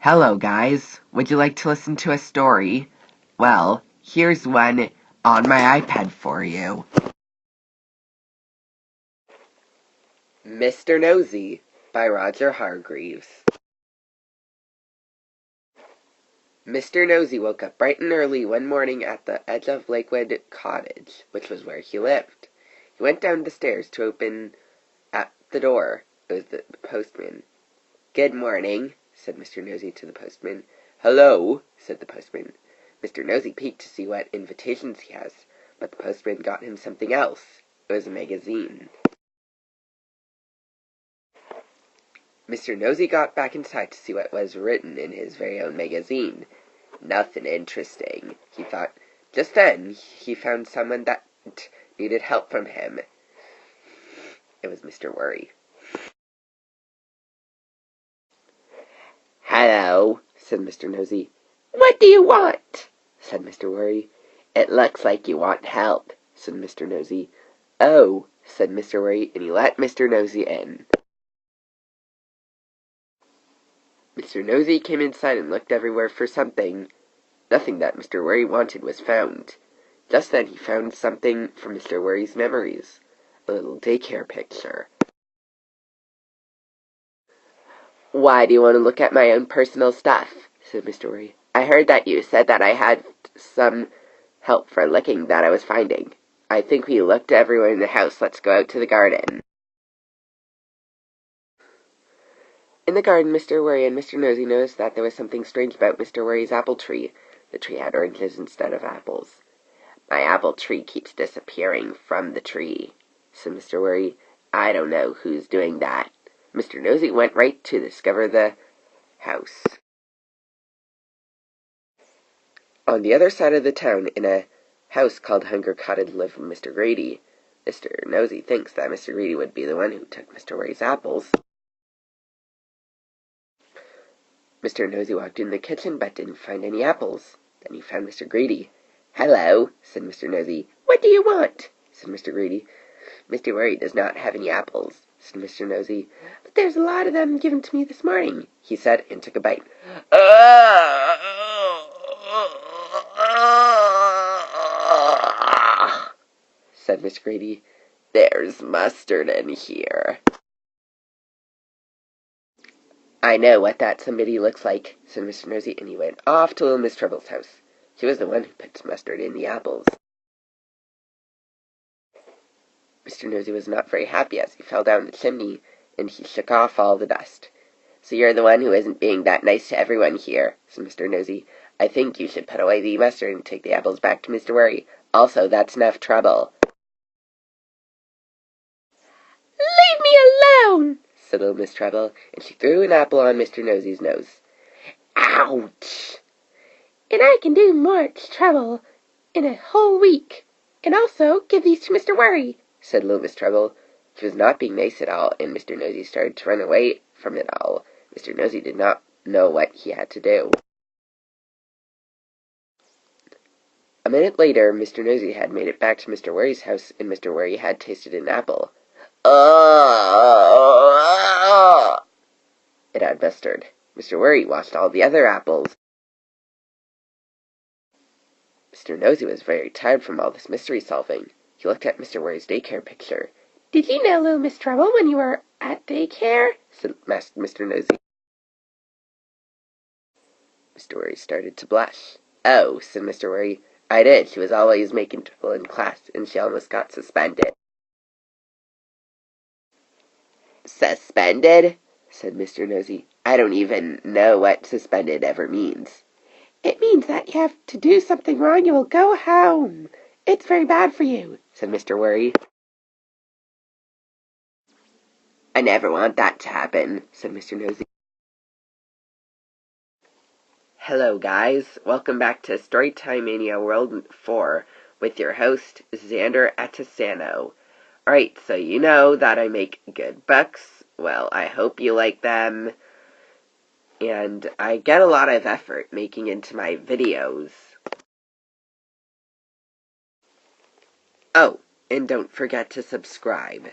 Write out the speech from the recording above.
Hello, guys. Would you like to listen to a story? Well, here's one on my iPad for you. Mr. Nosey by Roger Hargreaves. Mr. Nosey woke up bright and early one morning at the edge of Lakewood Cottage, which was where he lived. He went down the stairs to open at the door. It was the postman. "Good morning," said Mr. Nosey to the postman. "Hello," said the postman. Mr. Nosey peeked to see what invitations he has, but the postman got him something else. It was a magazine. Mr. Nosey got back inside to see what was written in his very own magazine. Nothing interesting, he thought. Just then he found someone that needed help from him. It was Mr. Worry. "Hello," said Mr. Nosey. "What do you want?" said Mr. Worry. "It looks like you want help," said Mr. Nosey. "Oh," said Mr. Worry, and he let Mr. Nosey in. Mr. Nosey came inside and looked everywhere for something. Nothing that Mr. Worry wanted was found. Just then he found something from Mr. Worry's memories, a little daycare picture. "Why do you want to look at my own personal stuff?" said Mr. Worry. "I heard that you said that I had some help for looking that I was finding. I think we looked everywhere in the house. Let's go out to the garden." In the garden, Mr. Worry and Mr. Nosey noticed that there was something strange about Mr. Worry's apple tree. The tree had oranges instead of apples. "My apple tree keeps disappearing from the tree," said Mr. Worry. "I don't know who's doing that." Mr. Nosey went right to discover the house. On the other side of the town, in a house called Hunger Cottage, lived Mr. Grady. Mr. Nosey thinks that Mr. Grady would be the one who took Mr. Worry's apples. Mr. Nosey walked in the kitchen but didn't find any apples. Then he found Mr. Grady. "Hello," said Mr. Nosey. "What do you want?" said Mr. Grady. "Mr. Worry does not have any apples," said Mr. Nosey. "But there's a lot of them given to me this morning," he said, and took a bite. Said Mr. Grady. "There's mustard in here." "I know what that somebody looks like," said Mr. Nosey, and he went off to little Miss Trouble's house. She was the one who put mustard in the apples. Mr. Nosey was not very happy as he fell down the chimney, and he shook off all the dust. "So you're the one who isn't being that nice to everyone here," said Mr. Nosey. "I think you should put away the mustard and take the apples back to Mr. Worry. Also, that's enough trouble." "Leave me alone," said little Miss Trouble, and she threw an apple on Mr. Nosey's nose. "Ouch!" "And I can do more trouble in a whole week, and also give these to Mr. Worry," said little Miss Trouble. She was not being nice at all, and Mr. Nosey started to run away from it all. Mr. Nosey did not know what he had to do. A minute later, Mr. Nosey had made it back to Mr. Worry's house, and Mr. Worry had tasted an apple. It had mustard. Mr. Worry washed all the other apples. Mr. Nosey was very tired from all this mystery solving. He looked at Mr. Worry's daycare picture. "Did you know little Miss Trouble when you were at daycare?" asked Mr. Nosey. Mr. Worry started to blush. "Oh," said Mr. Worry, "I did. She was always making trouble in class, and she almost got suspended." "Suspended?" said Mr. Nosey. "I don't even know what suspended ever means." "It means that you have to do something wrong, you will go home. It's very bad for you," said Mr. Worry. "I never want that to happen," said Mr. Nosey. Hello, guys. Welcome back to Storytime Mania World 4 with your host, Xander Atasano. Alright, so you know that I make good books. Well, I hope you like them. And I get a lot of effort making into my videos. Oh, and don't forget to subscribe.